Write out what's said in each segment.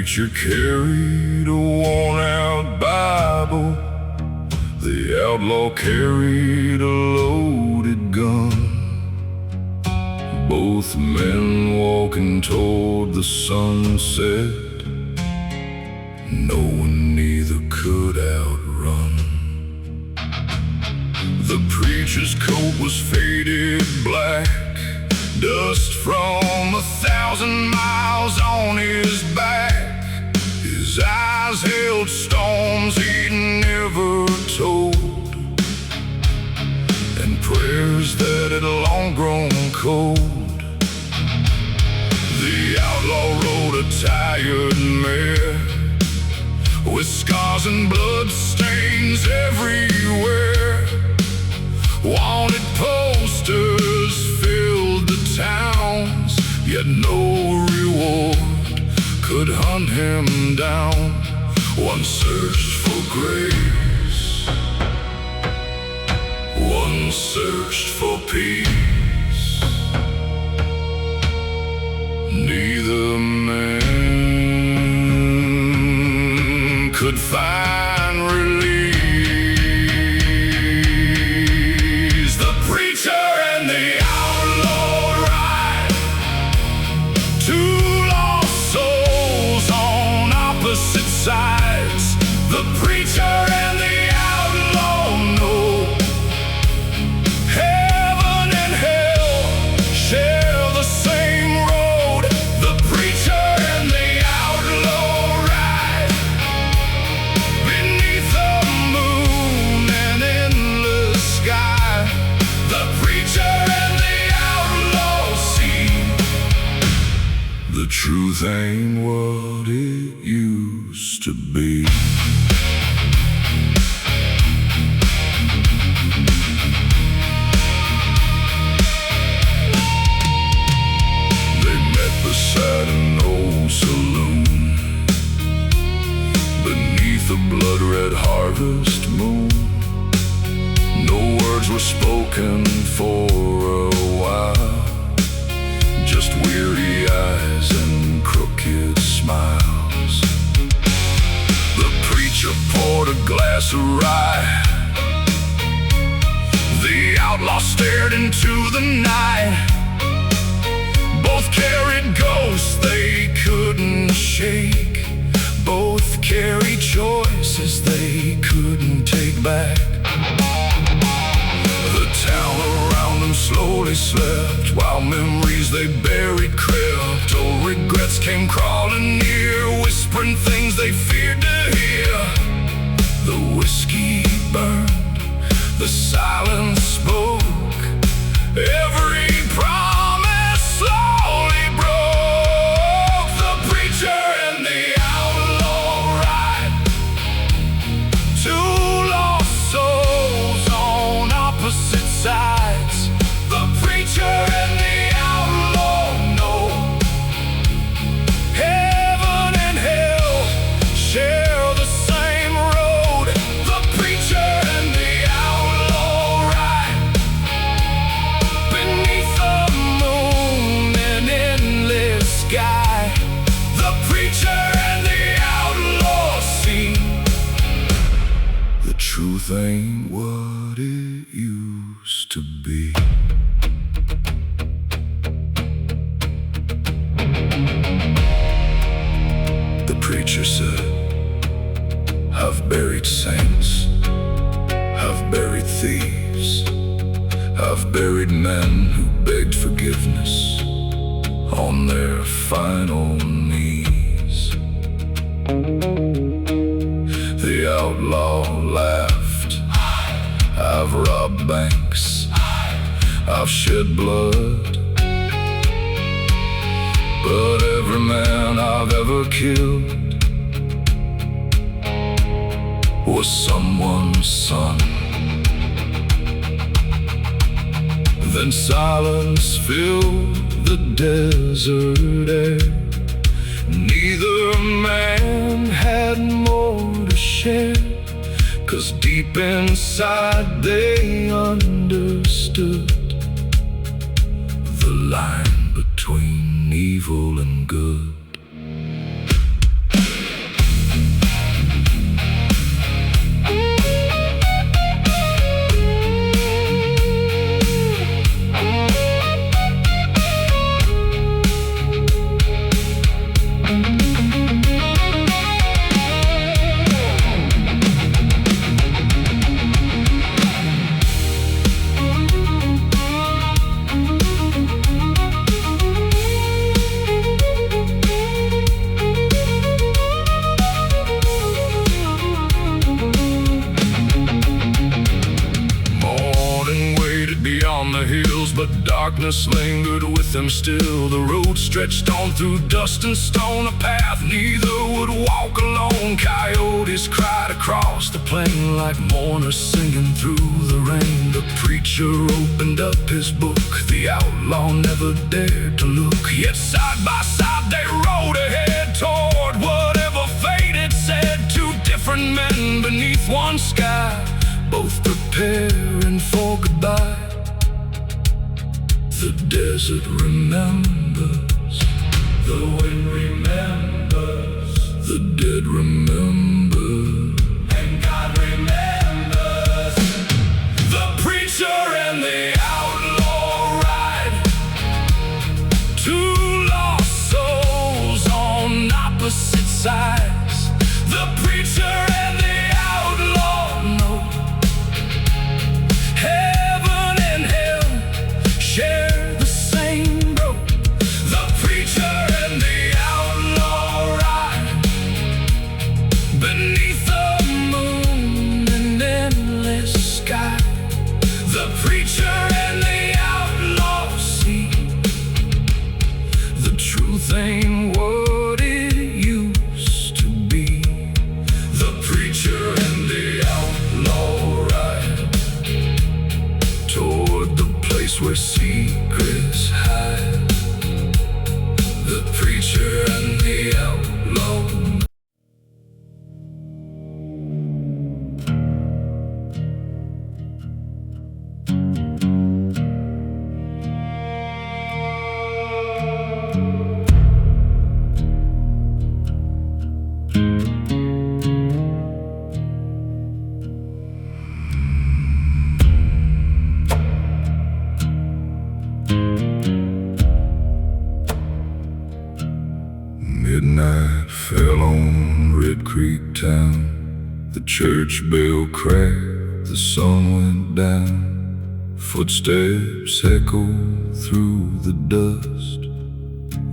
preacher carried a worn-out Bible. The outlaw carried a loaded gun. Both men walking toward the sunset, knowing neither could outrun. The preacher's coat was faded black, dust from 1,000 miles on his back. His eyes held storms he'd never told, and prayers that had long grown cold. The outlaw rode a tired mare, with scars and blood stains everywhere. Wanted posters filled the towns, yet no reward could hunt him down. One searched for grace, one searched for peace. Neither man could find release. The preacher and the outlaw ride, two lost souls on opposite sides. The preacher and the outlaw know heaven and hell share the same road. The preacher and the outlaw ride beneath the moon and endless sky. The preacher and the outlaw see the truth ain't what it used to be. They met beside an old saloon, beneath a blood-red harvest moon. No words were spoken for a while, just weary eyes and crooked smiles. The preacher poured a glass of rye. The outlaw stared into the night. Both carried ghosts they couldn't shake. Both carried choices they couldn't take back. The town around them slowly slept, while memories they buried crept. Oh, regrets came crawling near, whispering things they feared to hear. The whiskey burned, the silence spoke. Every promise slowly broke. The preacher and the outlaw ride, two lost souls on opposite sides. The preacher and the outlaw know heaven and hell share the same road. The preacher and the outlaw ride beneath the moon and endless sky. The preacher and the outlaw see the truth ain't what it used to be. The preacher said, I've buried saints, I've buried thieves, I've buried men who begged forgiveness on their final knees. The outlaw laughed, I've robbed banks, I've shed blood, but every man I've ever killed was someone's son. Then silence filled the desert air. Neither man had more to share, 'cause deep inside they understood the line between evil and good. but darkness lingered with them still. The road stretched on through dust and stone, a path neither would walk alone. Coyotes cried across the plain like mourners singing through the rain. The preacher opened up his book, the outlaw never dared to look. Yet side by side they rode ahead toward whatever fate had said. Two different men beneath one sky, both preparing for goodbye. The desert remembers, the wind remembers, the dead remember, and God remembers. The preacher and the outlaw ride, two lost souls on opposite sides. The preacher and the outlaw know heaven and hell share the same road. The preacher and the outlaw ride beneath the moon and endless sky. The preacher and the outlaw see the truth ain't what it used to be. The preacher and the outlaw ride toward the place where secrets hide. The preacher and the outlaw. Midnight fell on Red Creek town. The church bell cracked, the sun went down. Footsteps echoed through the dust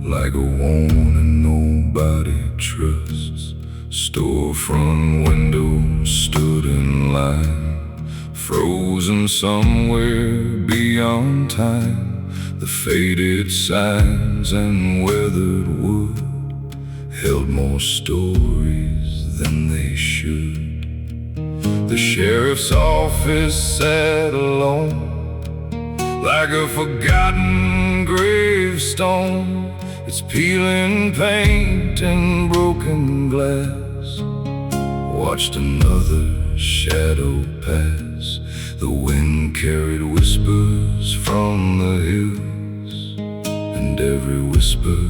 like a warning nobody trusts. Storefront windows stood in line, frozen somewhere beyond time. The faded signs and weathered wood held more stories than they should. The sheriff's office sat alone, like a forgotten gravestone. It's peeling paint and broken glass. Watched another shadow pass. The wind carried whispers from the hills, and every whisper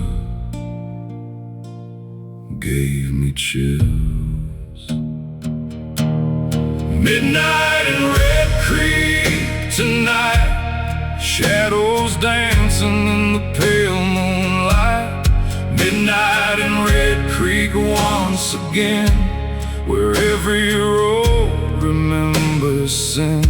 gave me chills. Midnight in Red Creek tonight, shadows dancing in the pale moonlight. Midnight in Red Creek once again, where every road remembers sin.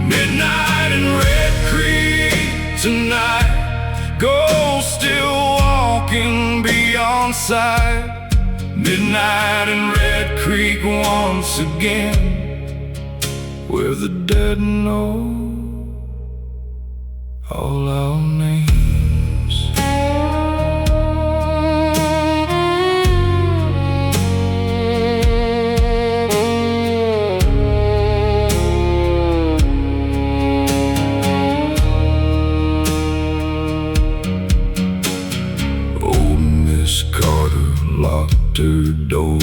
Midnight in Red Creek tonight, ghosts still walking beyond sight. Midnight in Red Creek once again, where the dead know all our names. Locked her door,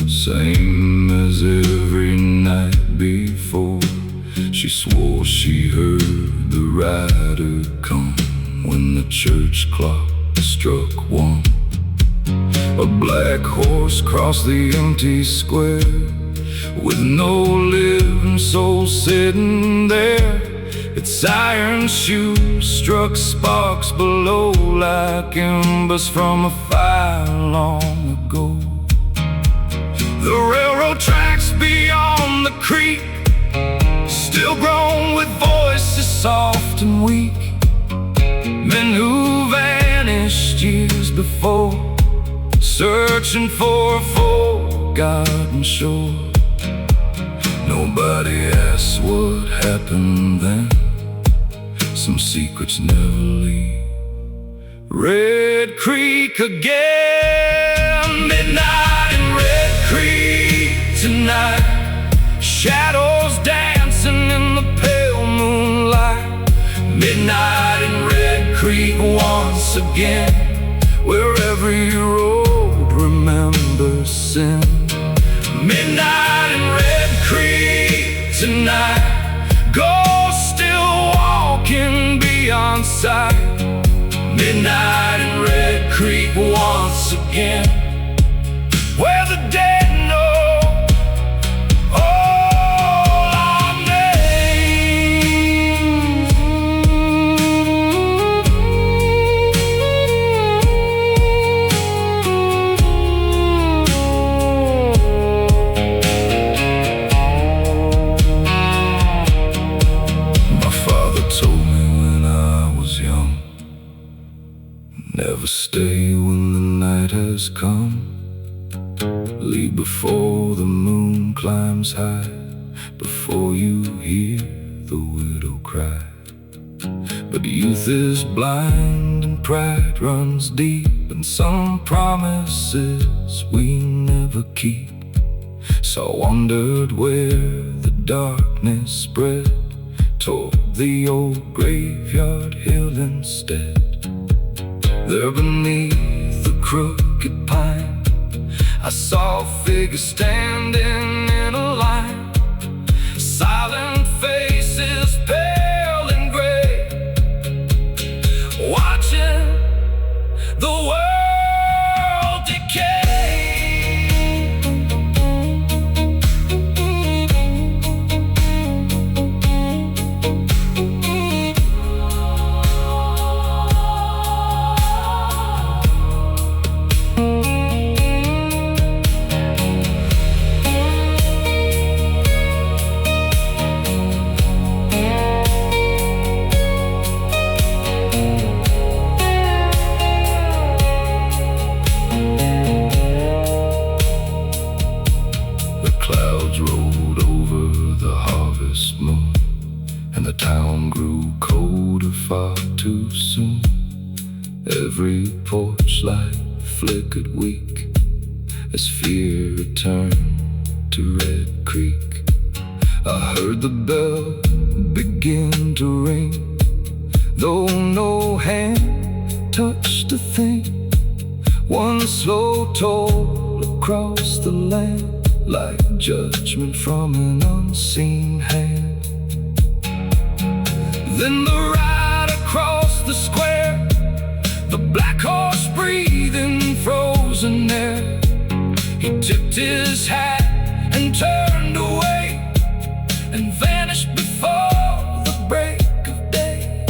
same as every night before. She swore she heard the rider come when the church clock struck one. A black horse crossed the empty square, with no living soul sitting there. Its iron shoes struck sparks below like embers from a fire long ago. The railroad tracks beyond the creek still groan with voices soft and weak. Men who vanished years before, searching for a forgotten shore. Nobody asks what happened then, some secrets never leave. Red Creek again, midnight in Red Creek tonight. Shadows dancing in the pale moonlight. Midnight in Red Creek once again, where every road remembers sin. Midnight in Red Creek tonight. Ghosts still walking beyond sight. Midnight in Red Creek once again, where the dead know all our names. My father told me when I was young, never stay when the night has come. Leave before the moon climbs high, before you hear the widow cry. But youth is blind and pride runs deep, and some promises we never keep. So I wondered where the darkness spread, toward the old graveyard hill instead. There beneath the crooked pine, I saw a figure standing in a line. Silent faces, pale and gray, watching the world decay. Rolled over the harvest moon, and the town grew colder far too soon. Every porch light flickered weak as fear returned to Red Creek. I heard the bell begin to ring, though no hand touched a thing. One slow toll across the land, like judgment from an unseen hand. Then the ride across the square, the black horse breathing frozen air. He tipped his hat and turned away, and vanished before the break of day.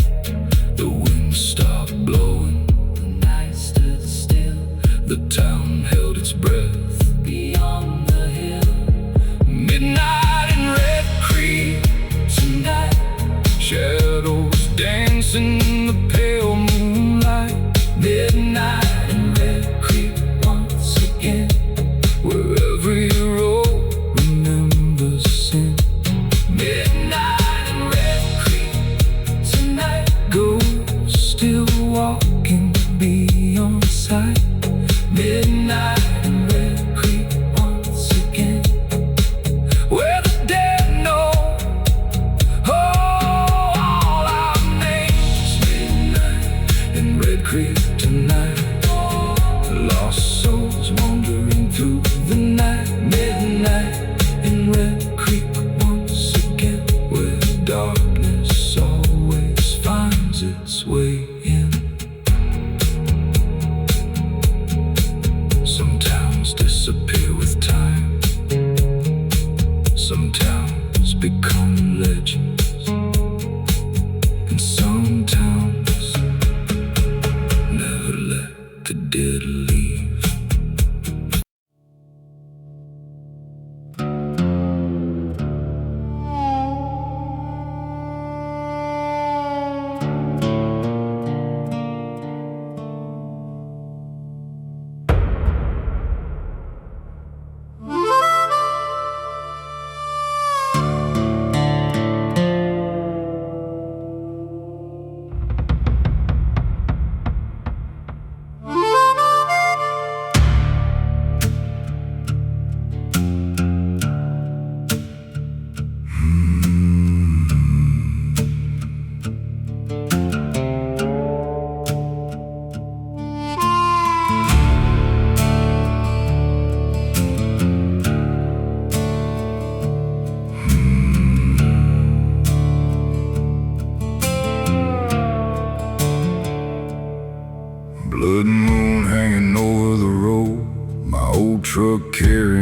The wind stopped blowing, the night stood still. The town held its breath beyond the hill. Midnight in Red Creek tonight. Shadows dancing in the pale moonlight. Midnight in Red Creek once again, where every road remembers sin. Midnight in Red Creek tonight. Ghosts still walking beyond sight. Midnight in Red Creek once again, where the dead know all our names. Midnight in Red Creek tonight. Lost souls wandering through the night. Midnight in Red Creek once again, where darkness always finds its way in. Some towns disappear with time. Some towns become legends. And some towns never let the dead leave.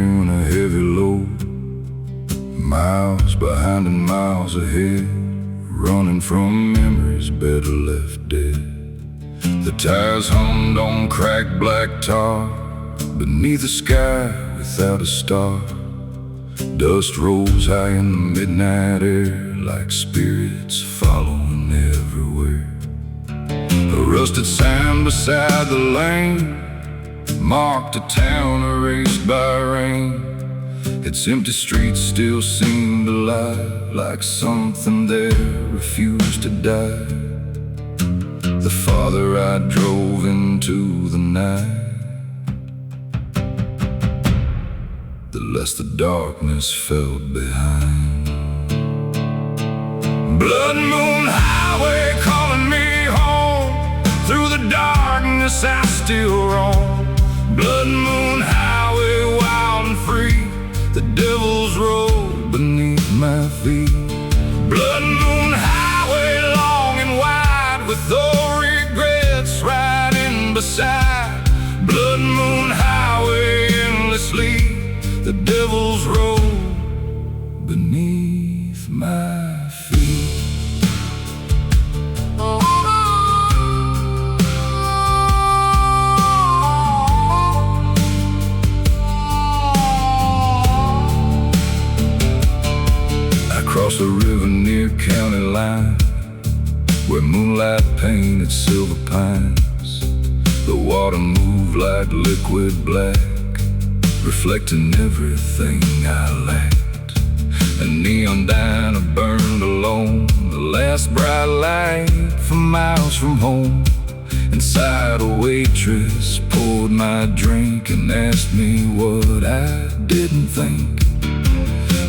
carrying a heavy load, miles behind and miles ahead, running from memories better left dead. The tires hummed on cracked black tar, beneath a sky without a star. Dust rose high in the midnight air, like spirits following everywhere. A rusted sign beside the lane marked a town erased by rain. Its empty streets still seemed alive, like something there refused to die. The farther I drove into the night, the less the darkness felt behind. Blood Moon Highway calling me home, through the darkness I still roam. Blood Moon Highway, wild and free, the devil's road beneath my feet. Blood Moon Highway, long and wide, with no regrets riding beside. Blood Moon Highway, endlessly, the devil's road beneath my feet. Across a river near county line, where moonlight painted silver pines. The water moved like liquid black, reflecting everything I lacked. A neon diner burned alone, the last bright light for miles from home. Inside, a waitress poured my drink and asked me what I didn't think.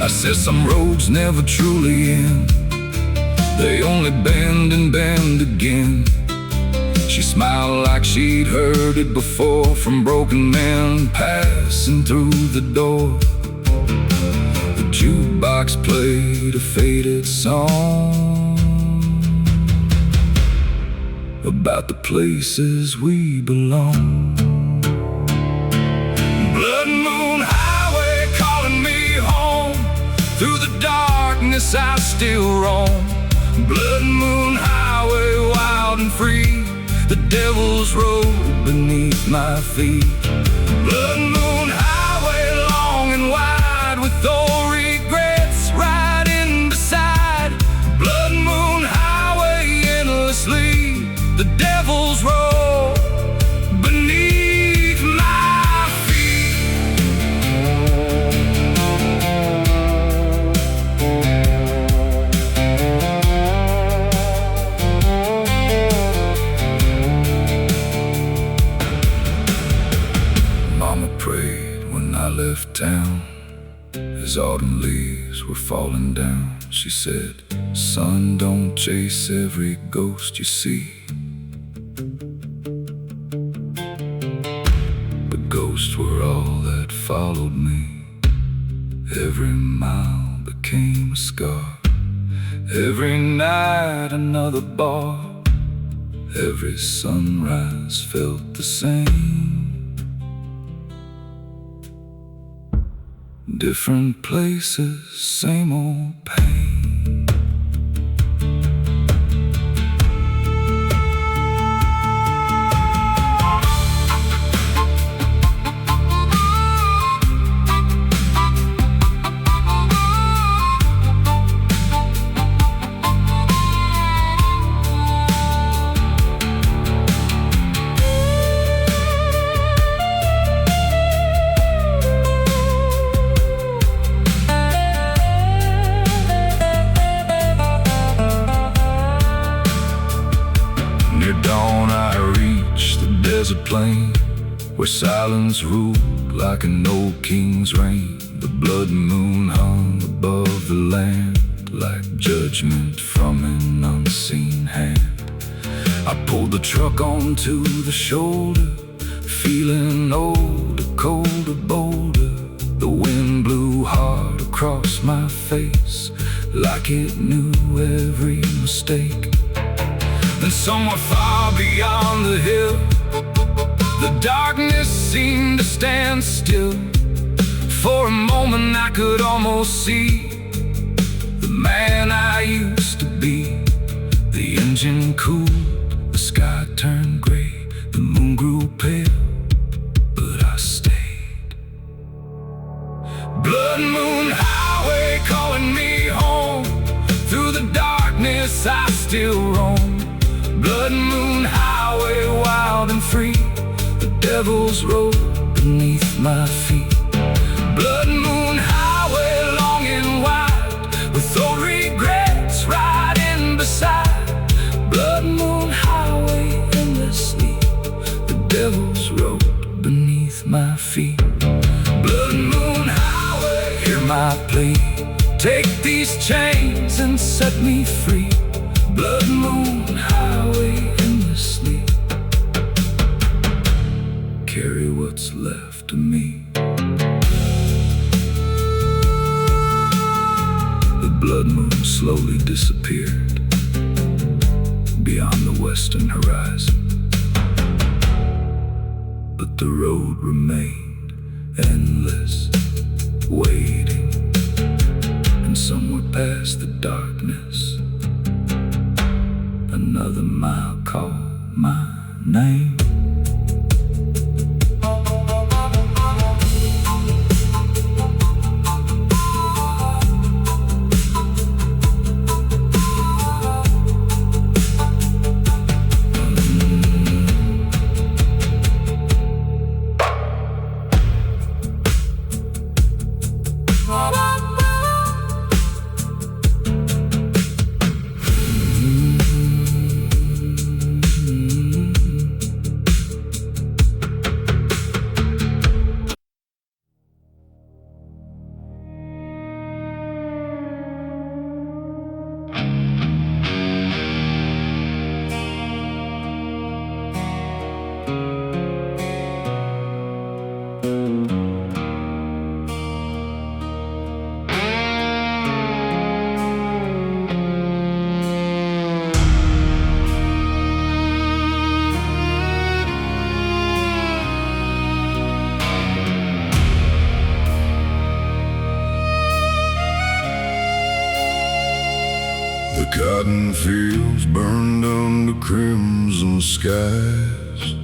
I said some roads never truly end, they only bend and bend again. She smiled like she'd heard it before, from broken men passing through the door. The jukebox played a faded song about the places we belong. Blood Moon Highway calling me home, through the darkness I still roam. Blood Moon Highway, wild and free, the devil's road beneath my feet. Blood Moon Highway, long and wide, with no regrets riding beside. Blood Moon Highway, endlessly, the devil's road beneath my feet. Mama prayed when I left town, as autumn leaves were falling down. She said, son, don't chase every ghost you see. The ghosts were all that followed me. Every mile became a scar, every night another bar. Every sunrise felt the same. Different places, same old pain. Near dawn I reached the desert plain, where silence ruled like an old king's reign. The blood moon hung above the land, like judgment from an unseen hand. I pulled the truck onto the shoulder, feeling older, colder, bolder. The wind blew hard across my face, like it knew every mistake. Then somewhere far beyond the hill, the darkness seemed to stand still. For moment I could almost see the man I used to be. The engine cooled, the sky turned gray, the moon grew pale, but I stayed. Blood Moon Highway calling me home. Through the darkness I still roam. Blood Moon Highway, wild and free, the devil's road beneath my feet. Blood Moon Highway, long and wide, with old regrets riding beside. Blood Moon Highway, endlessly, the devil's road beneath my feet. Blood Moon Highway, hear my plea, take these chains and set me free. Blood Moon Highway, endlessly, carry what's left of me. The blood moon slowly disappeared beyond the western horizon, but the road remained endless, waiting, and somewhere past the darkness, another mile called my name. The cotton fields burned under crimson skies,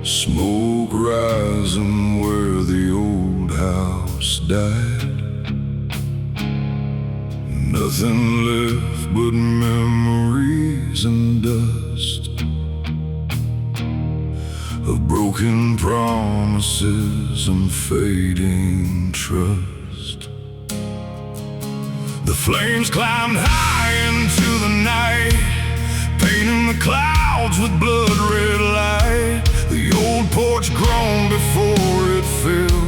smoke rising where the old house died. Nothing left but memories and dust of broken promises and fading trust. The flames climbed high into the night, painting the clouds with blood-red light. The old porch groaned before it fell,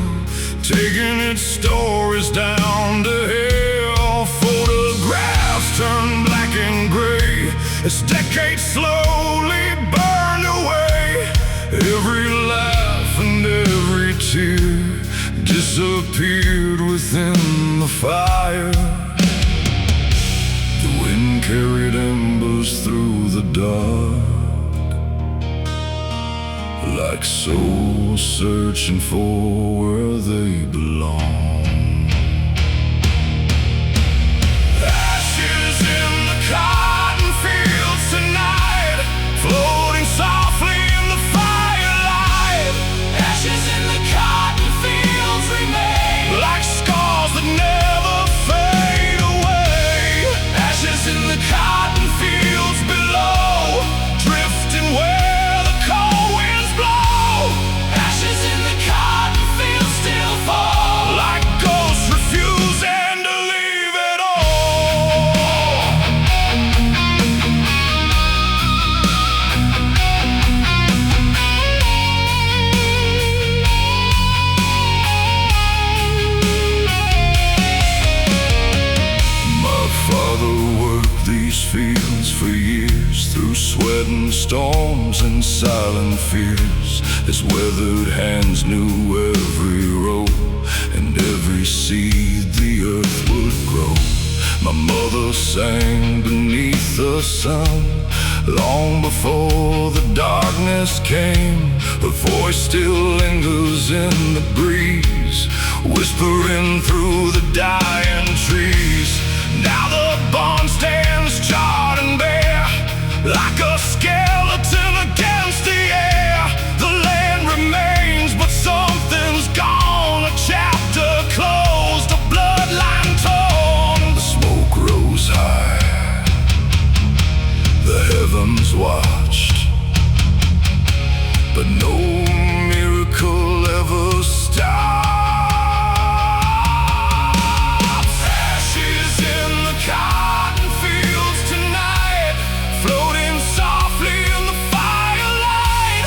taking its stories down to hell. Photographs turned black and gray as decades slowly burned away. Every laugh and every tear disappeared within the fire. The wind carried embers through the dark, like souls searching for where they belong. Ashes in the cotton fields tonight, floating softly in the firelight. Ashes in the cotton fields remain, like scars that never fade away. Ashes in the cotton fields below, drifting where the cold winds blow. Ashes in the cotton fields still fall, like ghosts refusing to leave it all. My father worked these fields for years, through sweat and storms and silent fears. His weathered hands knew every row and every seed the earth would grow. My mother sang beneath the sun long before the darkness came. Her voice still lingers in the breeze, whispering through the dying trees. Now the barn stands charred and bare, like a skeleton against the air. The land remains, but something's gone. A chapter closed, a bloodline torn. The smoke rose high, the heavens watched, but no miracle ever stops. Ashes in the cotton fields tonight, floating softly in the firelight.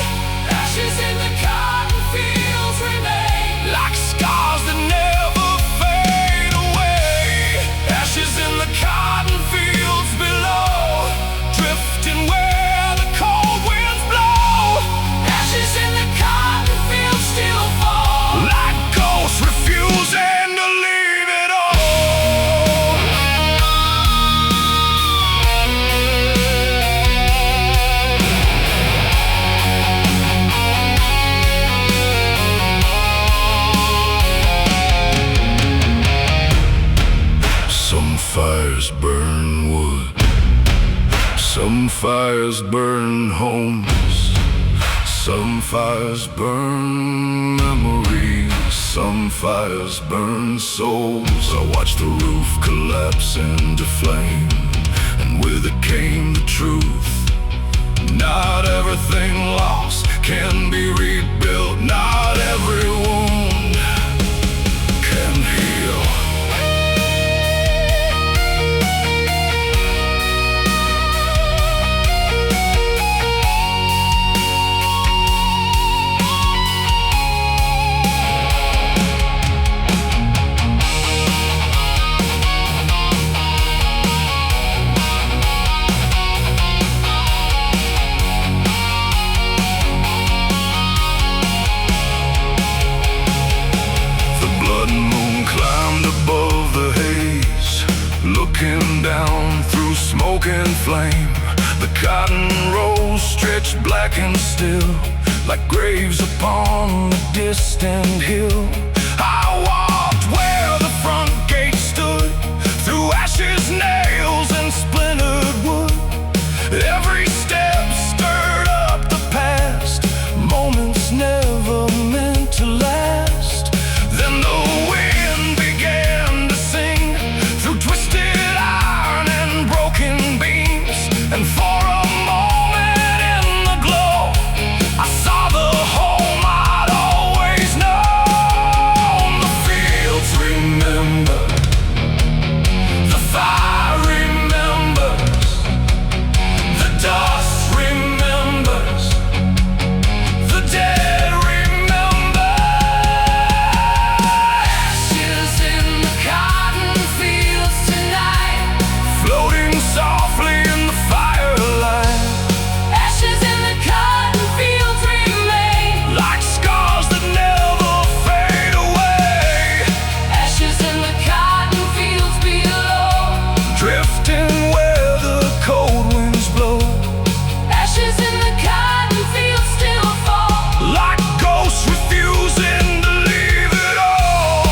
Ashes in the cotton fields remain, like scars that never fade away. Ashes in the cotton fields below, drifting where the cold winds blow. Ashes in the cotton fields still fall, like ghosts refusing to leave it all. Some fires burn wood, some fires burn homes, some fires burn memories, some fires burn souls. I watched the roof collapse into flame, and with it came the truth. Not everything lost can be rebuilt. Not every wound can heal. Looking down through smoke and flame, the cotton rolls stretched black and still, like graves upon a distant hill. I walked where the front gate stood, through ashes, nails, and splintered wood. Every step stirred up the past, moments never meant to last. Then the wind began to sing through twisted and for a moment in the glow, I saw the home I'd always known. The fields remember, the fire remembers, the dust remembers, the dead remember. Ashes in the cotton fields tonight, floating softly in the firelight. Ashes in the cotton fields remain, like scars that never fade away. Ashes in the cotton fields below, drifting where the cold winds blow. Ashes in the cotton fields still fall, like ghosts refusing to leave it all.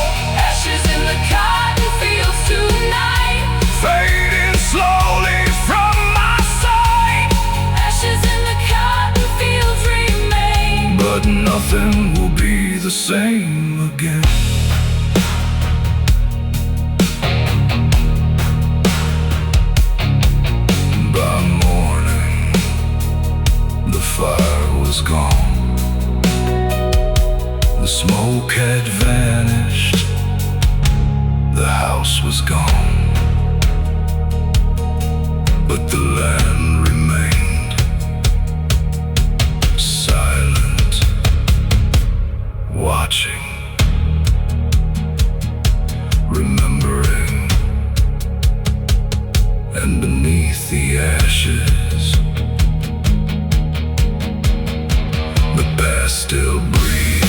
Ashes in the cotton fields tonight, fading slowly from my sight. Ashes in the cotton fields remain, but nothing will be the same again. By morning, the fire was gone, the smoke had vanished, the house was gone, but the land remained silent, watching, remembering, and beneath the ashes, the past still breathed.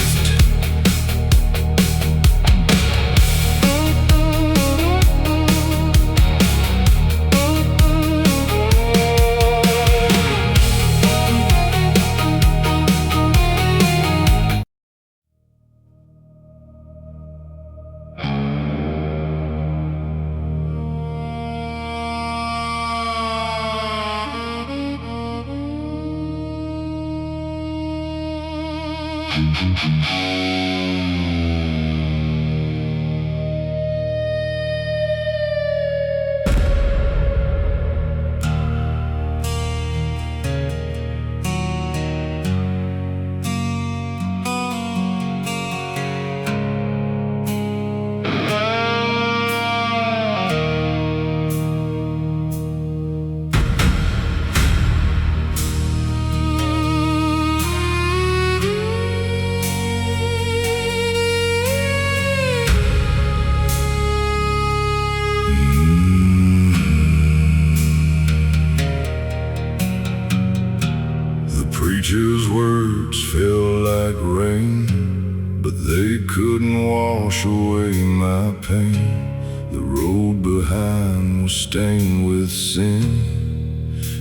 Preacher's words fell like rain, but they couldn't wash away my pain. The road behind was stained with sin,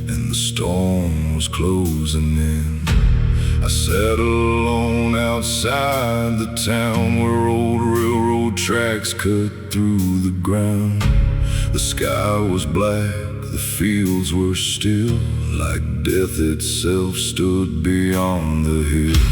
and the storm was closing in. I sat alone outside the town where old railroad tracks cut through the ground. The sky was black, the fields were still, like death itself stood beyond the hill.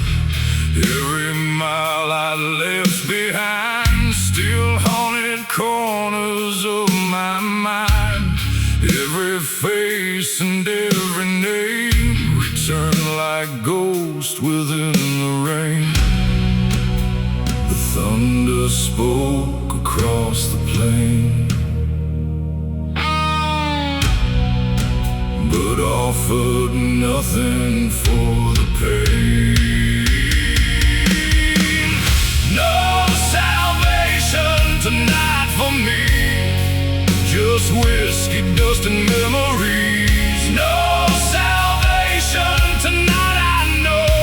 Every mile I left behind still haunted corners of my mind. Every face and every name returned like ghosts within the rain. The thunder spoke across the plain, but offered nothing for the pain. No salvation tonight for me, just whiskey, dust, and memories. No salvation tonight, I know,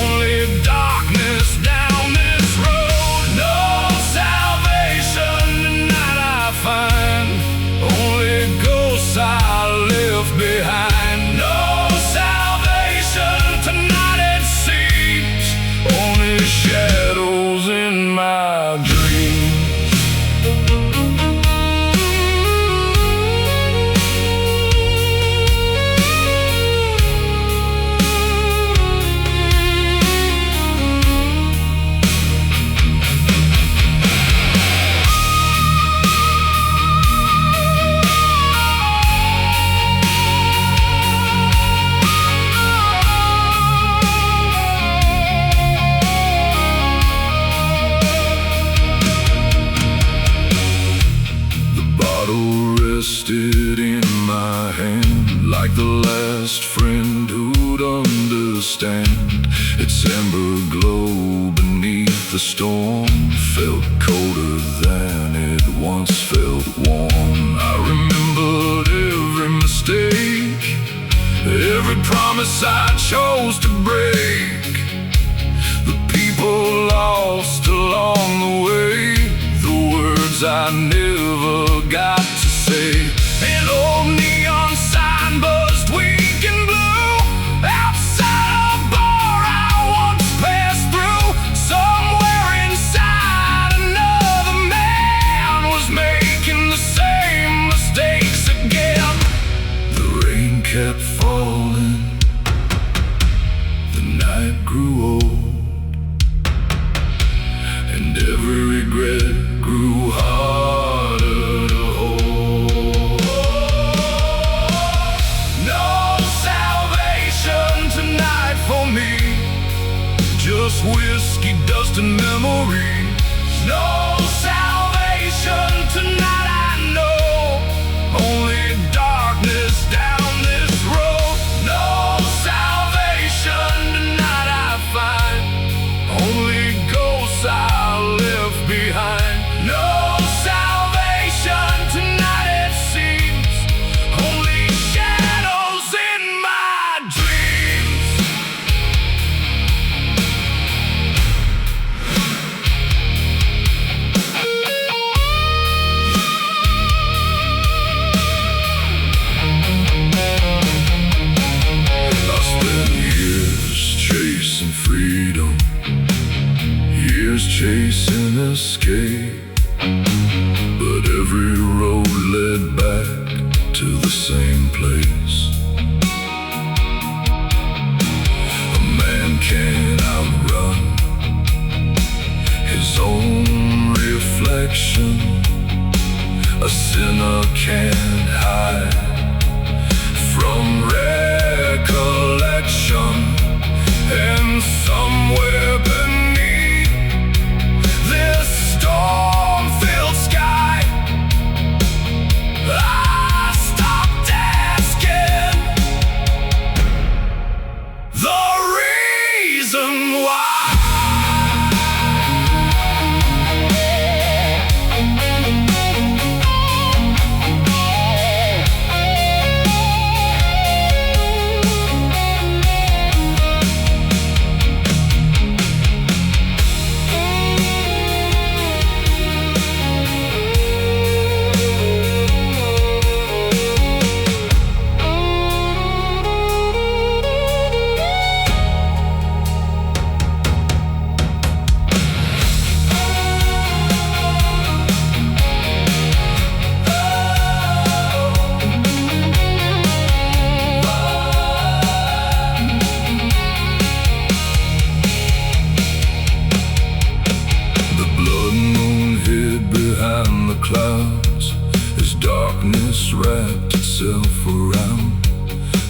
only darkness down this road. No salvation tonight, I find, only ghosts I left behind. No salvation tonight, it seems, only shadows in my dreams. Rested in my hand, like the last friend who'd understand. Its amber glow beneath the storm felt colder than it once felt warm. I remembered every mistake, every promise I chose to break, the people lost along the way, the words I never got to say. An old neon sign buzzed weak and blue outside a bar I once passed through. Somewhere inside, another man was making the same mistakes again. The rain kept falling, the night grew old, and every regret grew harder to hold. No salvation tonight for me, just whiskey, dust, and memories. No salvation tonight, I know, only darkness down this road. No salvation tonight, I find, only ghosts I left behind. No salvation tonight, it seems, only shadows in my dreams. I spent years chasing freedom, years chasing escape, but every road led back to the same place. A man can't outrun reflection a sinner can't hide from recollection. And somewhere beneath this storm-filled sky, I stopped asking the reason why. Clouds as darkness wrapped itself around.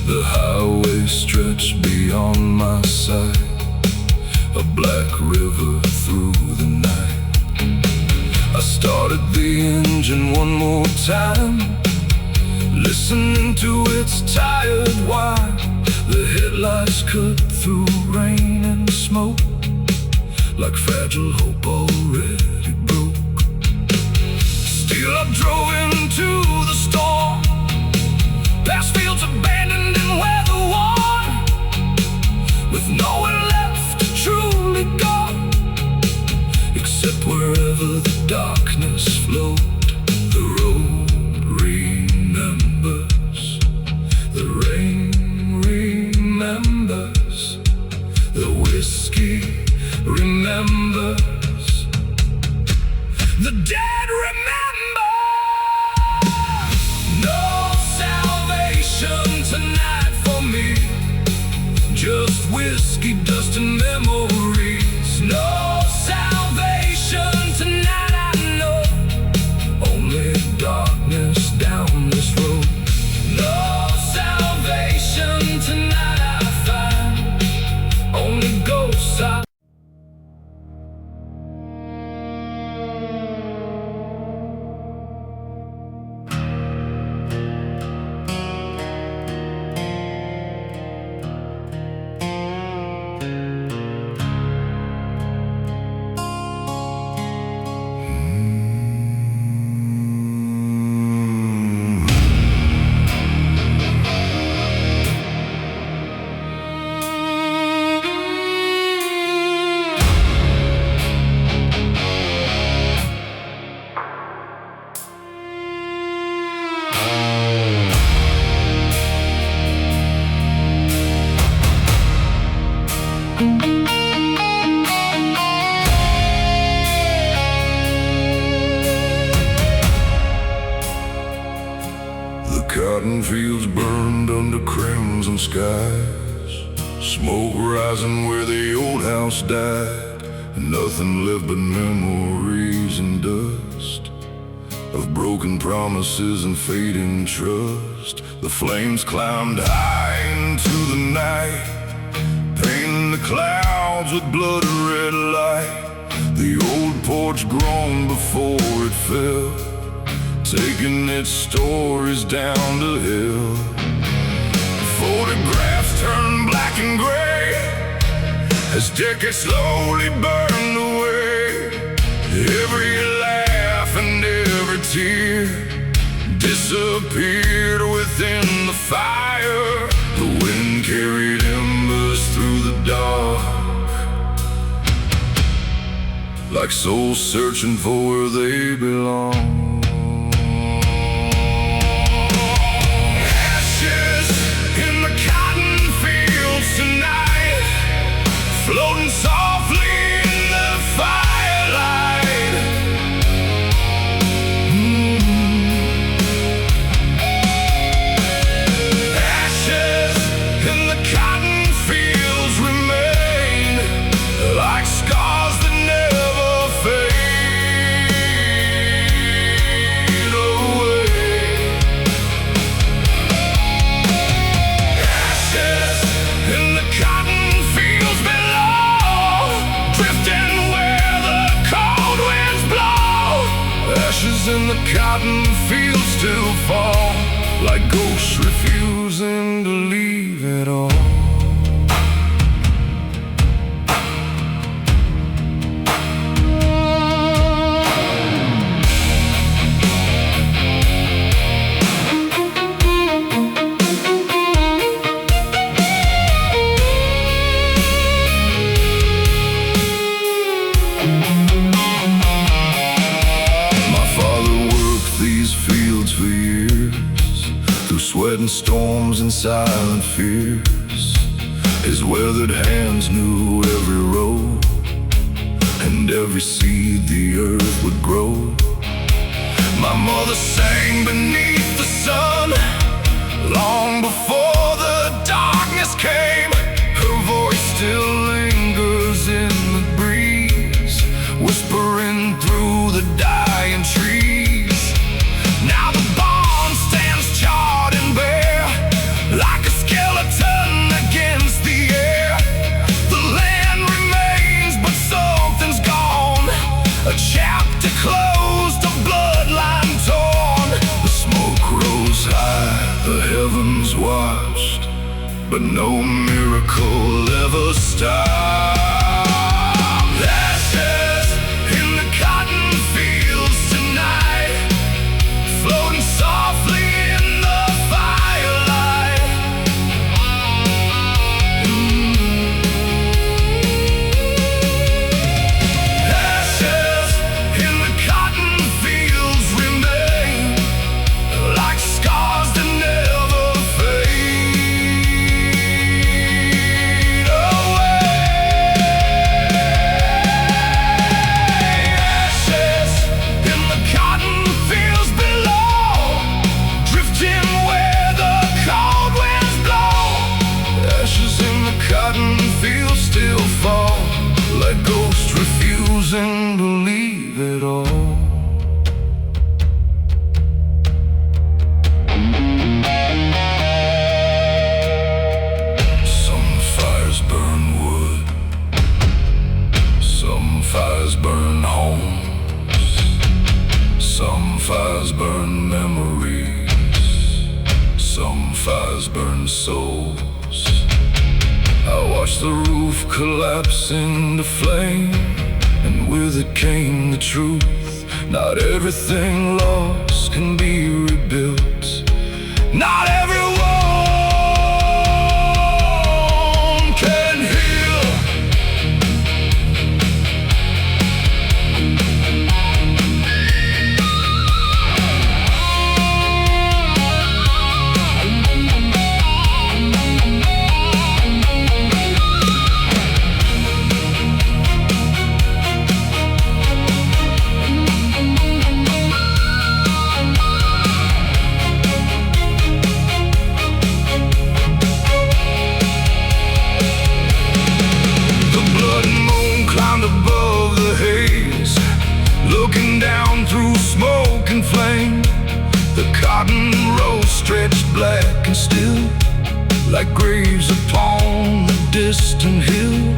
The highway stretched beyond my sight, a black river through the night. I started the engine one more time, listening to its tired whine. The headlights cut through rain and smoke like fragile hope already broke. Still I drove into the storm, past fields abandoned and weather-worn, with nowhere left to truly go, except wherever the darkness flowed. The road remembers, the rain remembers, the whiskey remembers, the dead remember. No salvation tonight for me, just whiskey, dust and memories. No salvation tonight, I know, only darkness down this road. No salvation tonight, I find only ghosts I cotton fields burned under crimson skies, smoke rising where the old house died, and nothing left but memories and dust of broken promises and fading trust. The flames climbed high into the night, painting the clouds with blood and red light. The old porch groaned before it fell, taking its stories down the hill. Photographs turned black and gray as decades slowly burned away. Every laugh and every tear disappeared within the fire. The wind carried embers through the dark, like souls searching for where they belong. Floating softly in the firelight. Ashes in the cotton fields remain, like scars that never fade. in the cotton fields still fall, like ghosts refusing to leave it all. For years, through sweat and storms and silent fears, his weathered hands knew every road and every seed the earth would grow. My mother sang beneath the sun long before the darkness came. Her voice still lingers in the breeze, whispering through the dying trees. Now the barn stands charred and bare, like a skeleton against the air. The land remains, but something's gone. A chapter closed, a bloodline torn. The smoke rose high, the heavens watched, but no miracle ever stopped. Ashes in the cotton fields tonight, floating softly in the firelight. Ashes in the cotton fields remain, like scars that never fade away. Ashes in the cotton fields below, drifting where the cold winds blow. Ashes in the cotton fields still fall, like ghosts refusing to leave it all. Some fires burn wood, some fires burn homes, some fires burn memories, some fires burn souls. I watched the roof collapse into flame, and with it came the truth. Not everything lost can be rebuilt. Not everyone can heal. Above the haze, looking down through smoke and flame. The cotton rows stretched black and still, like graves upon a distant hill.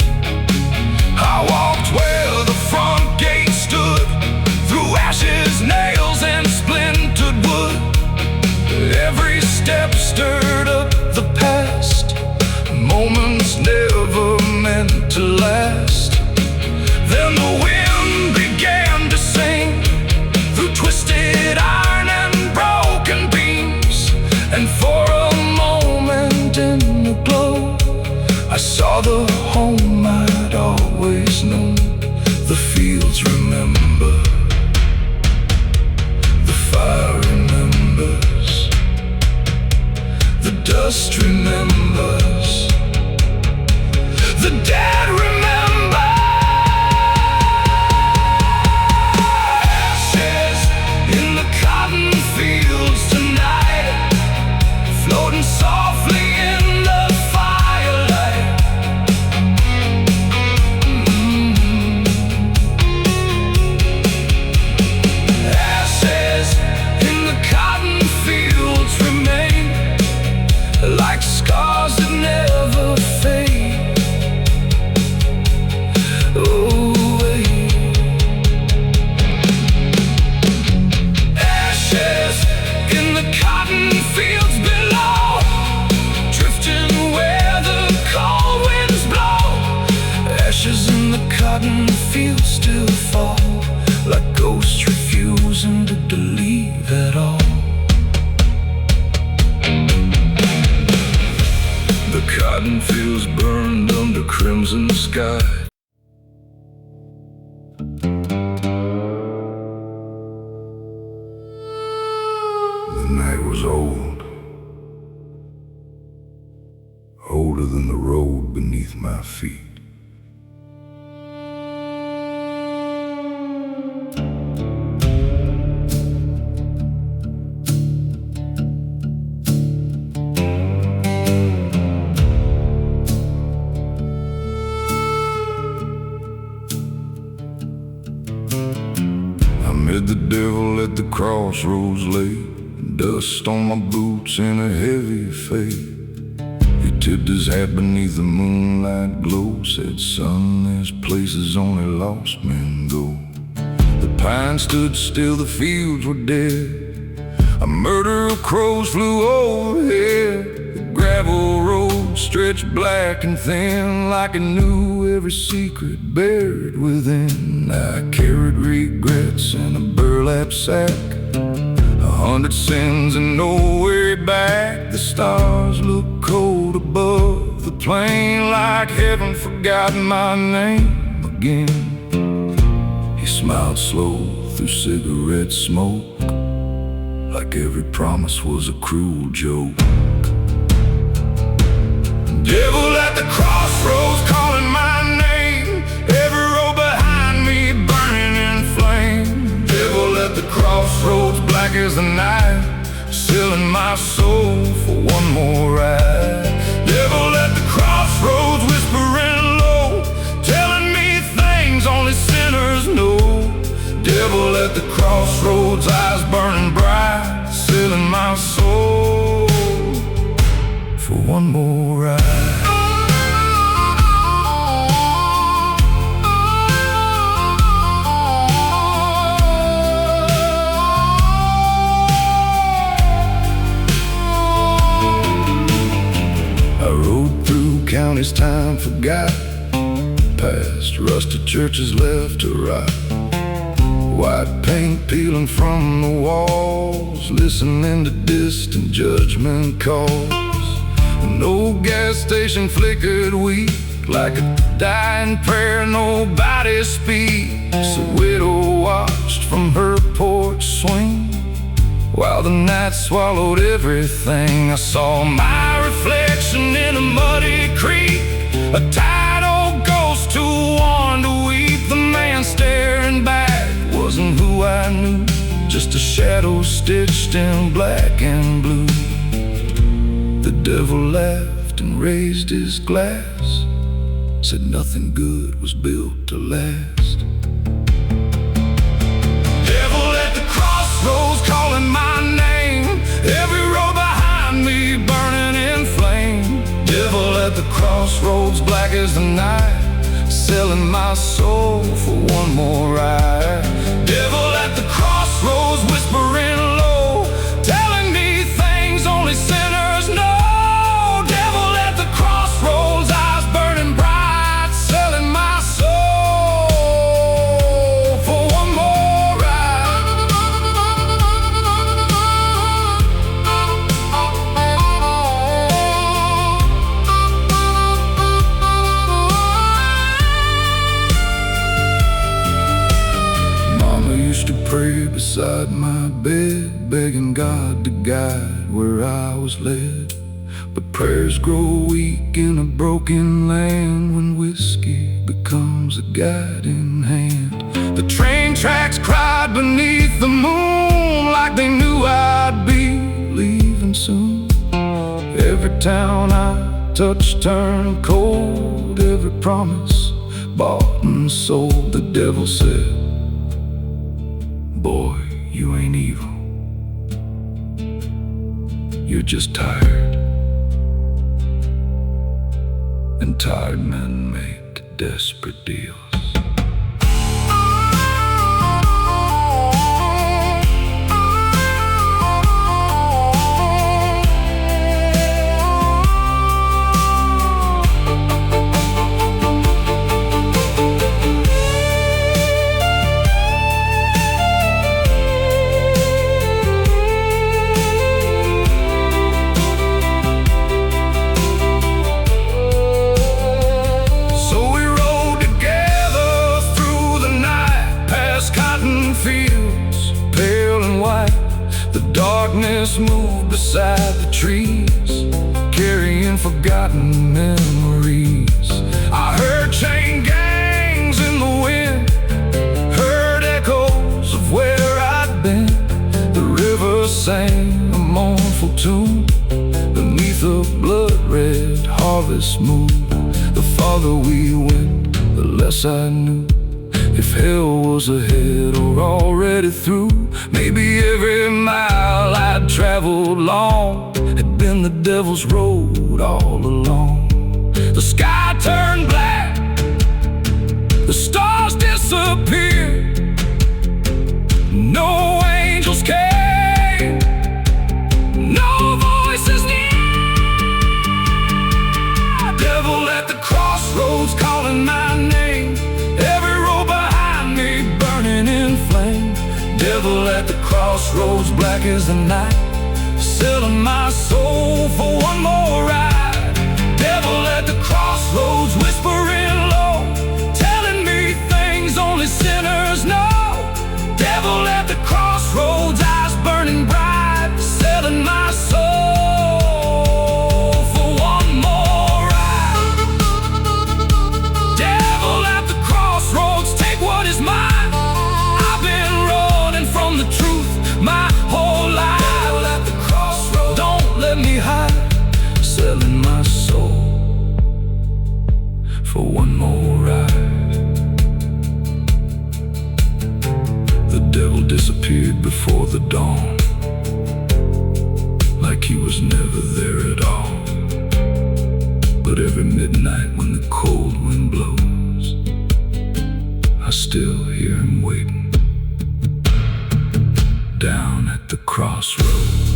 I walked where the front gate stood, through ashes, nails, and splintered wood. Every step stirred up the past, moments never meant to last. Then the wind began to sing through twisted iron and broken beams, and for a moment in the glow, I saw the home I'd always known. The fields remember, the fire remembers, feet. Amid the devil at the crossroads lay, dust on my boots in a heavy fade. He tipped his hat beneath the moonlight glow, said, "Son, there's places only lost men go." The pines stood still, the fields were dead. A murder of crows flew overhead. The gravel road stretched black and thin, like it knew every secret buried within. I carried regrets in a burlap sack, 100 sins and no way back. The stars look cold above the plain, like heaven forgot my name again. He smiled slow through cigarette smoke, like every promise was a cruel joke. Devil at the crossroads calling my name, every road behind me burning in flame. Devil at the crossroads, black as the night, selling my soul for one more ride. Devil at the crossroads, whispering low, telling me things only sinners know. Devil at the crossroads, eyes burning bright, selling my soul for one more ride. I rode through counties time forgot, past rusted churches left to rot, white paint peeling from the walls, listening to distant judgment calls. An old gas station flickered weak, like a dying prayer nobody speaks. A widow watched from her porch swing, while the night swallowed everything. I saw my reflection in a muddy creek, a tired old ghost too worn to weep. The man staring back wasn't who I knew, just a shadow stitched in black and blue. The devil laughed and raised his glass, said nothing good was built to last. Devil at the crossroads calling my name, every road behind me burning in flame. Devil at the crossroads, black as the night, selling my soul for one more ride. Devil at the crossroads, whispering low, telling me things only sinners know. Devil at the crossroads, eyes burning bright, selling my soul for one more ride. Mama used to pray beside my bed, begging God to guide where I was led. But prayers grow weak in a broken land when whiskey becomes a guiding hand. The train tracks cried beneath the moon, like they knew I'd be leaving soon. Every town I touched turned cold, every promise bought and sold. The devil said, "Boy, you ain't evil, you're just tired, and tired men make desperate deals." Darkness moved beside the trees, carrying forgotten memories. I heard chain gangs in the wind, heard echoes of where I'd been. The river sang a mournful tune beneath a blood-red harvest moon. The farther we went, the less I knew if hell was ahead or already through. Maybe every mile I'd traveled long had been the devil's road all along. The sky turned black, the stars disappeared, no angels came, no voices near. Devil at the crossroads calling my name, every road behind me burning in flame. Devil at the crossroads, black as the night, selling my soul for one more ride. Devil at the crossroads, whispering low, telling me things only sinners know. Devil at the crossroads, eyes burning bright, selling my soul for one more ride. Devil at the crossroads, take what is mine. I've been running from the truth my whole life. Devil at the crossroads, don't let me hide, selling my soul for one more ride. The devil disappeared before the dawn, like he was never there at all. But every midnight when the cold wind blows, I still hear him waiting down at the crossroads.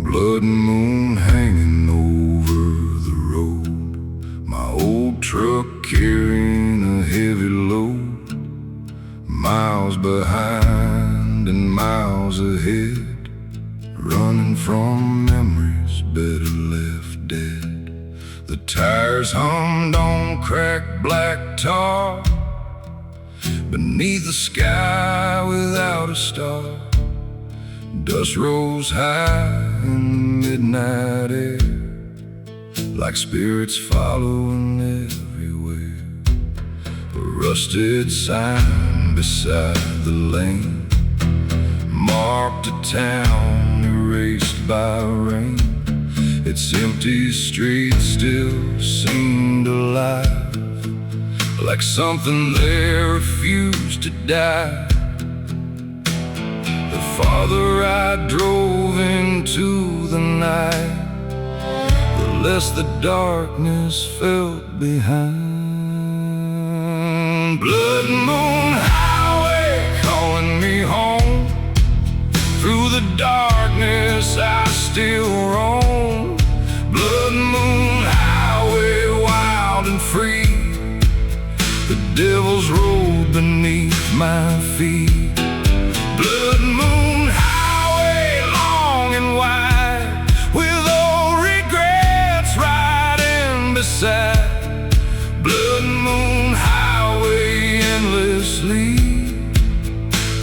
Blood moon hanging over the road, my old truck carrying a heavy load, miles behind and miles ahead, running from memories better left dead. The tires hummed on cracked black tar, beneath the sky without a star. Dust rose high in the midnight air, like spirits following everywhere. A rusted sign beside the lane marked a town erased by rain. Its empty streets still seemed alive, like something there refused to die. The farther I drove into the night, the less the darkness felt behind. Blood moon highway calling me home, through the darkness I still roam. Blood moon highway, wild and free, the devil's road beneath my feet. Blood moon highway, long and wide, with old regrets riding beside. Blood moon highway, endlessly,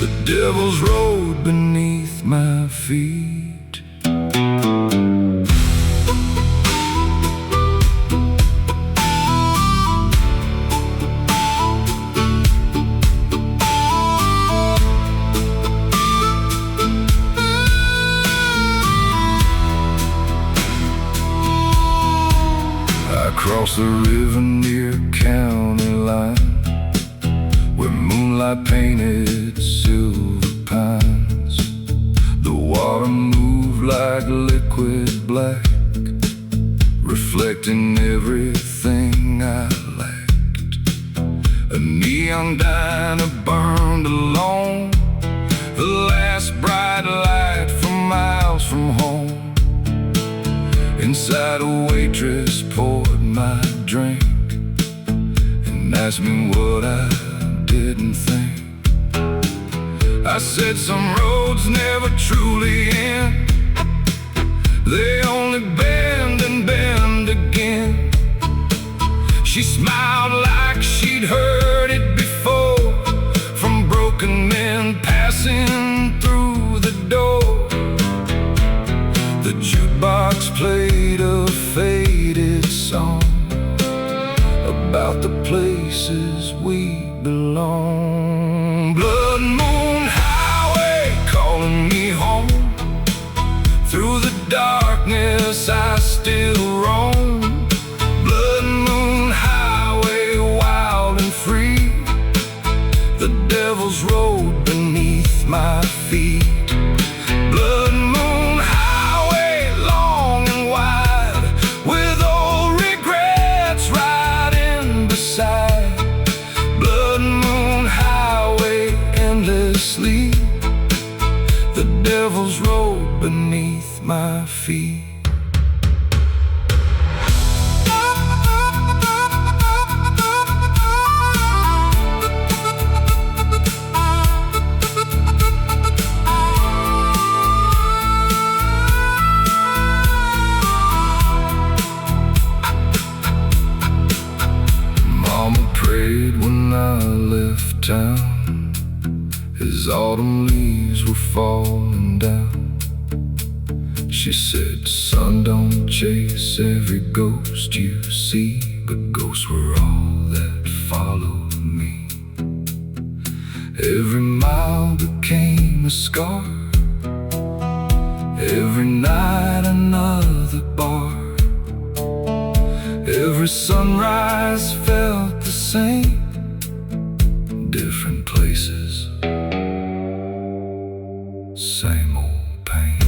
the devil's road beneath my feet. Across the river near county line, where moonlight moonlight painted silver pines. The water moved like liquid black, reflecting everything I lacked. A neon diner burned alone, the last bright light from miles from home. Inside, a waitress poured my drink and asked me what I didn't think. I said some roads never truly end, they only bend and bend again. She smiled like she'd heard it before, from broken men passing through the door. The jukebox played a faded song about the places we belong. Blood moon highway calling me home. Through the darkness I still roam. Blood moon highway, wild and free. The devil's road beneath my feet. Blood moon highway, long and wide, with old regrets riding beside. Blood moon highway, endlessly. The devil's road beneath my feet. Mama prayed when I left town, as autumn leaves were falling down. She said, son, don't chase every ghost you see, but ghosts were all that followed me. Every mile became a scar, every night another bar. Every sunrise felt the same, different places, same old pain.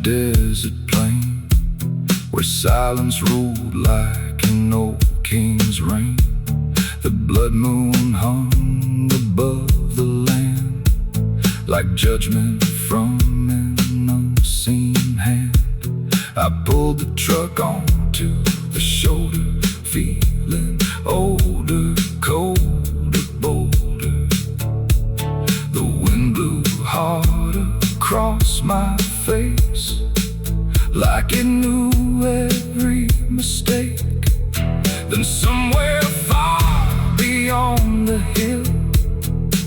Desert plain, where silence ruled like an old king's reign. The blood moon hung above the land, like judgment from an unseen hand. I pulled the truck onto the shoulder, feeling older, colder, bolder. The wind blew hard across my face, like it knew every mistake. Then somewhere far beyond the hill,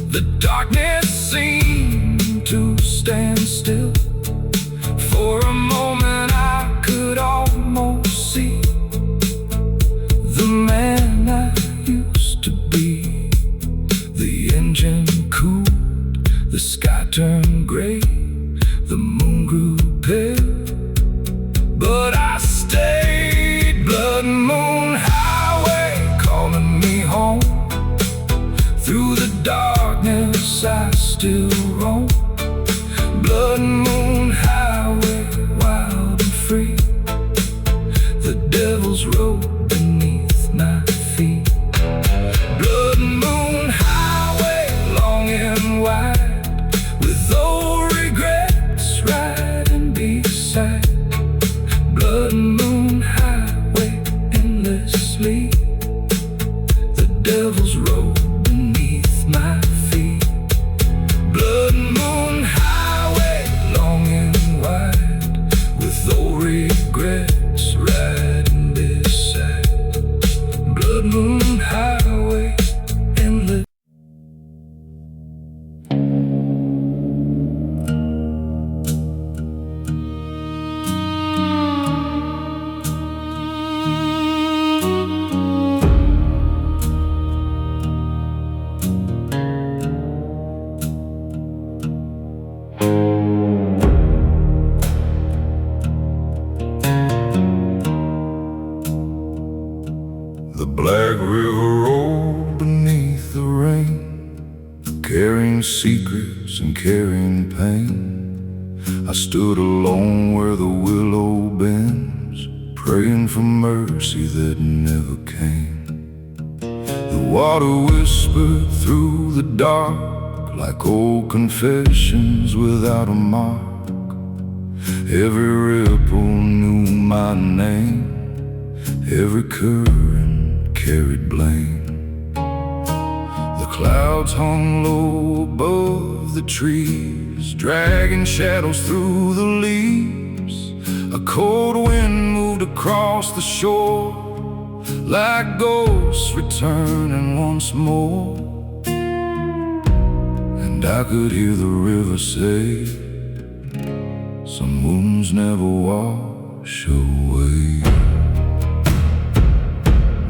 the darkness seemed to stand still. For a moment I could almost see the man I used to be. The engine cooled, the sky turned gray, the moon grew pale, but I stayed. Blood moon highway calling me home. Through the darkness I still roam. Blood moon highway, wild and free. The devil's road beneath my feet. Blood moon highway, long and wide, with old regrets riding beside. Blood moon highway, endlessly. The devil's road beneath my feet. Blood moon highway. The black river rolled beneath the rain, carrying secrets and carrying pain. I stood alone where the willow bends, praying for mercy that never came. The water whispered through the dark, like old confessions without a mark. Every ripple knew my name, every current carried blame. The clouds hung low above the trees, dragging shadows through the leaves. A cold wind moved across the shore, like ghosts returning once more. And I could hear the river say, some wounds never wash away.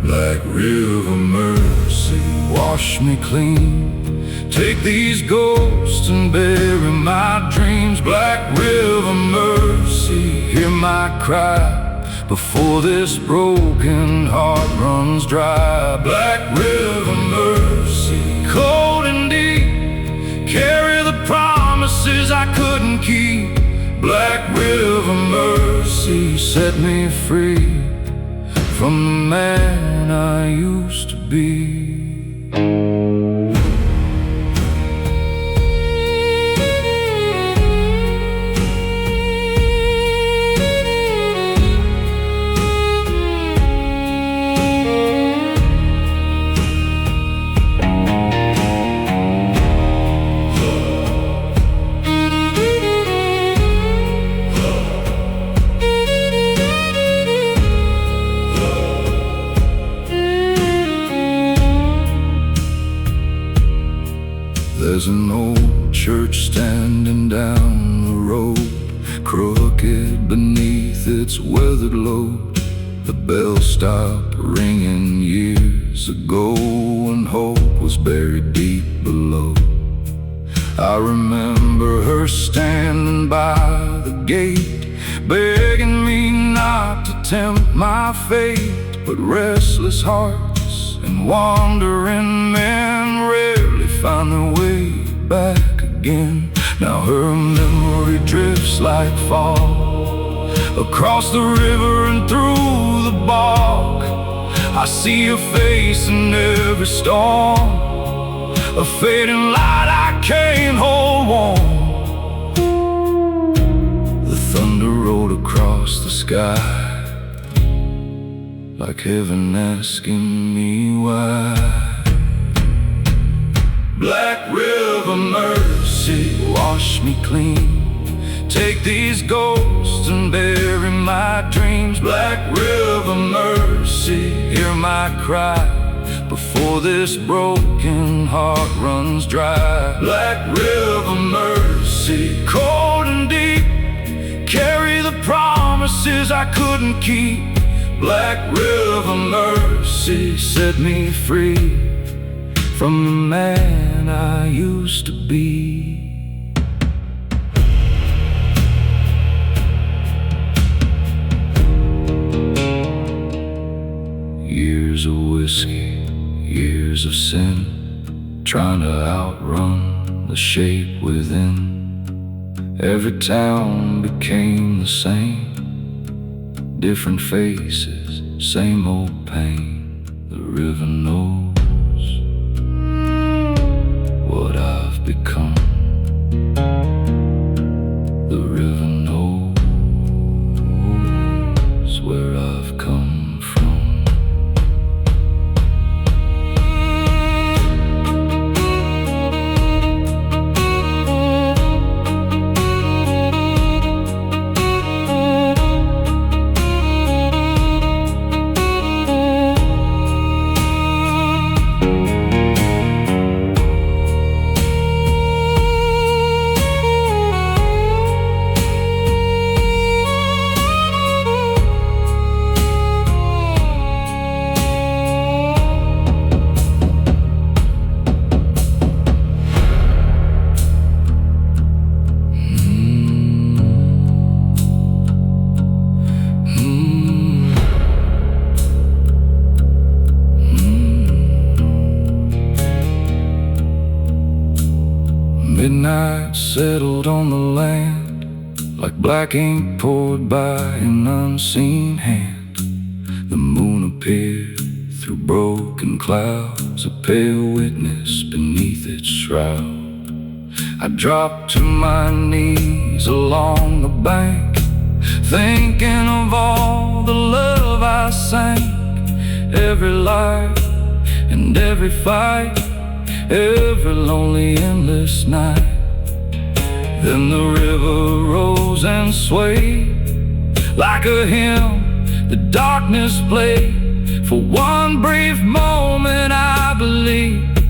Black river mercy, wash me clean. Take these ghosts and bury my dreams. Black river mercy, hear my cry before this broken heart runs dry. Black river mercy, cold and deep, carry the promises I couldn't keep. Black river mercy, set me free from the man I used to be. There's an old church standing down the road, crooked beneath its weathered load. The bell stopped ringing years ago when hope was buried deep below. I remember her standing by the gate, begging me not to tempt my fate. But restless hearts and wandering men rarely find their way back again. Now her memory drifts like fog across the river and through the bog. I see her face in every storm, a fading light I can't hold warm. The thunder rolled across the sky, like heaven asking me why. Black river mercy, wash me clean. Take these ghosts and bury my dreams. Black river mercy, hear my cry before this broken heart runs dry. Black river mercy, cold and deep, carry the promises I couldn't keep. Black river mercy, set me free from the man I used to be. Years of whiskey, years of sin, trying to outrun the shape within. Every town became the same, different faces, same old pain. The river knows what I've become. The river knows where I've come from. Midnight settled on the land like black ink poured by an unseen hand. The moon appeared through broken clouds, a pale witness beneath its shroud. I dropped to my knees along the bank, thinking of all the love I sang, every life and every fight, every lonely endless night. Then the river rose and swayed like a hymn the darkness played. For one brief moment I believed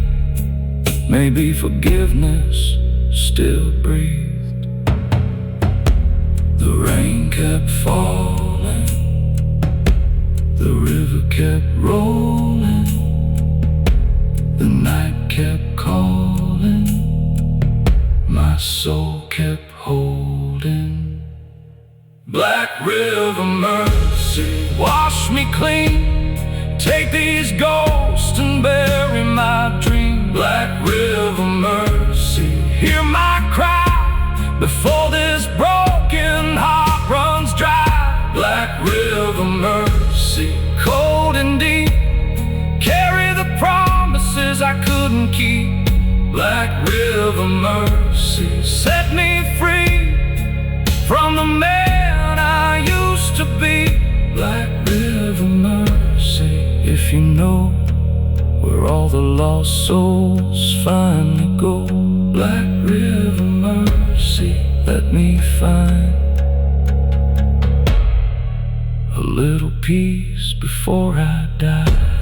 maybe forgiveness still breathed. The rain kept falling, the river kept rolling, the night kept calling, my soul kept holding. Black river mercy, wash me clean, take these ghosts and bury my dream. Black river mercy, hear my cry before this broken heart runs dry. Black river mercy, cold and deep, carry the promises I couldn't keep. Black river mercy, set me free from the man I used to be. Black river mercy, if you know where all the lost souls finally go. Black river mercy, let me find a little peace before I die.